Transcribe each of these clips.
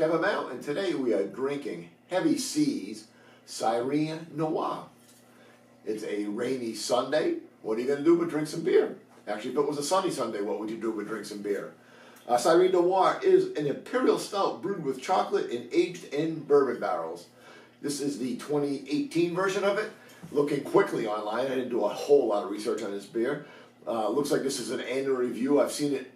Kevin Mount, and today we are drinking Heavy Seas Siren Noire. It's a rainy Sunday. What are you going to do but drink some beer? Actually, if it was a sunny Sunday, what would you do but drink some beer? Siren Noire is an imperial stout brewed with chocolate and aged in bourbon barrels. This is the 2018 version of it. Looking quickly online, I didn't do a whole lot of research on this beer. Looks like this is an annual review. I've seen it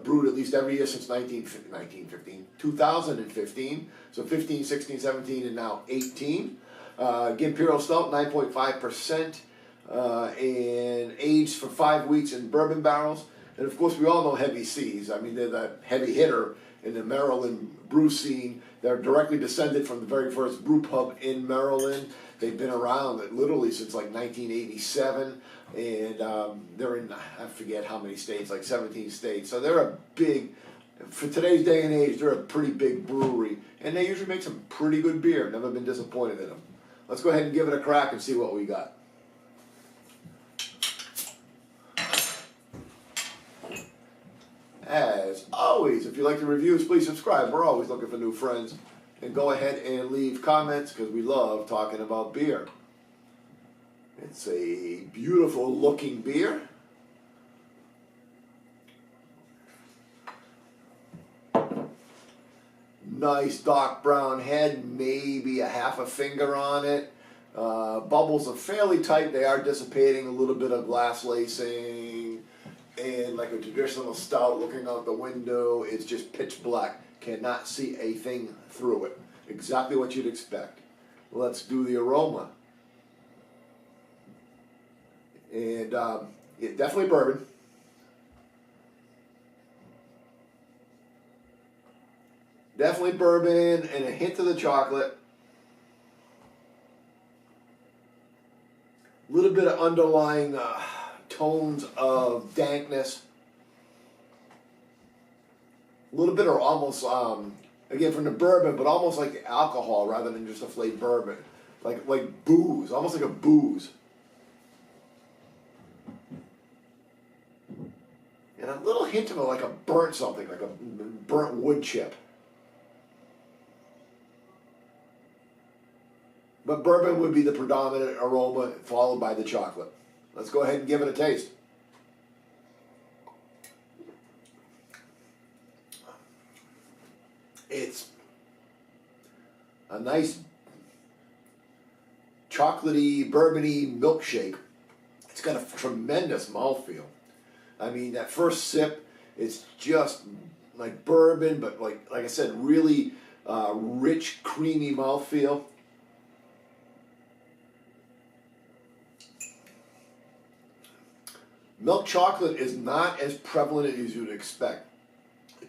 brewed at least every year since 2015. So 15, 16, 17, and now 18. Imperial Stout, 9.5%, and aged for 5 weeks in bourbon barrels. And of course, we all know Heavy Seas. I mean, they're the heavy hitter in the Maryland brew scene. They're directly descended from the very first brew pub in Maryland. They've been around literally since like 1987, and they're in, I forget how many states, like 17 states. So they're a big, for today's day and age, they're a pretty big brewery, and they usually make some pretty good beer. Never been disappointed in them. Let's go ahead and give it a crack and see what we got. As always, if you like the reviews, please subscribe. We're always looking for new friends. And go ahead and leave comments because we love talking about beer. It's a beautiful looking beer. Nice dark brown head, maybe a half a finger on it. Bubbles are fairly tight. They are dissipating, a little bit of glass lacing. And like a traditional stout, looking out the window, it's just pitch black. Cannot see a thing through it. Exactly what you'd expect. Let's do the aroma. And yeah, definitely bourbon. Definitely bourbon and a hint of the chocolate. A little bit of underlying tones of dankness. A little bit of almost, again from the bourbon, but almost like alcohol rather than just a flavored bourbon. Like booze, almost like a booze. And a little hint of like a burnt something, like a burnt wood chip. But bourbon would be the predominant aroma, followed by the chocolate. Let's go ahead and give it a taste. It's a nice chocolatey, bourbony milkshake. It's got a tremendous mouthfeel. I mean, that first sip, it's just like bourbon, but like I said, really rich, creamy mouthfeel. Milk chocolate is not as prevalent as you'd expect,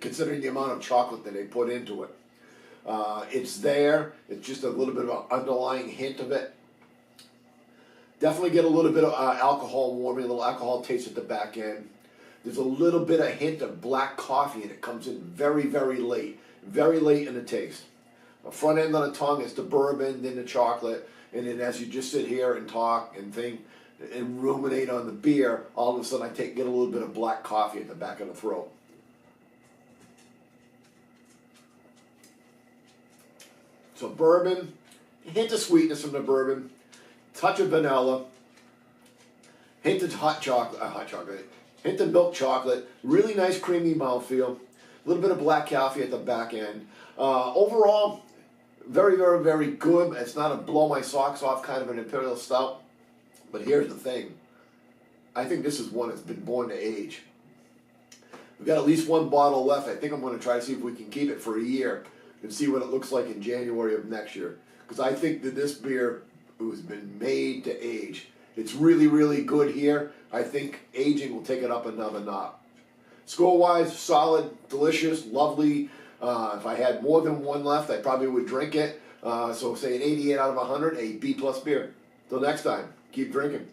considering the amount of chocolate that they put into it. It's there. It's just a little bit of an underlying hint of it. Definitely get a little bit of alcohol warming, a little alcohol taste at the back end. There's a little bit of hint of black coffee, and it comes in very, very late in the taste. The front end on the tongue is the bourbon, then the chocolate, and then as you just sit here and talk and think and ruminate on the beer, all of a sudden I get a little bit of black coffee at the back of the throat. So bourbon, hint of sweetness from the bourbon, touch of vanilla, hint of hint of milk chocolate, really nice creamy mouthfeel, a little bit of black coffee at the back end. Overall, very, very, very good. It's not a blow my socks off kind of an imperial stout, but here's the thing. I think this is one that's been born to age. We've got at least one bottle left. I think I'm going to try to see if we can keep it for a year and see what it looks like in January of next year. Because I think that this beer has been made to age. It's really, really good here. I think aging will take it up another notch. Score-wise, solid, delicious, lovely. If I had more than one left, I probably would drink it. So say an 88 out of 100, a B+ beer. Till next time, keep drinking.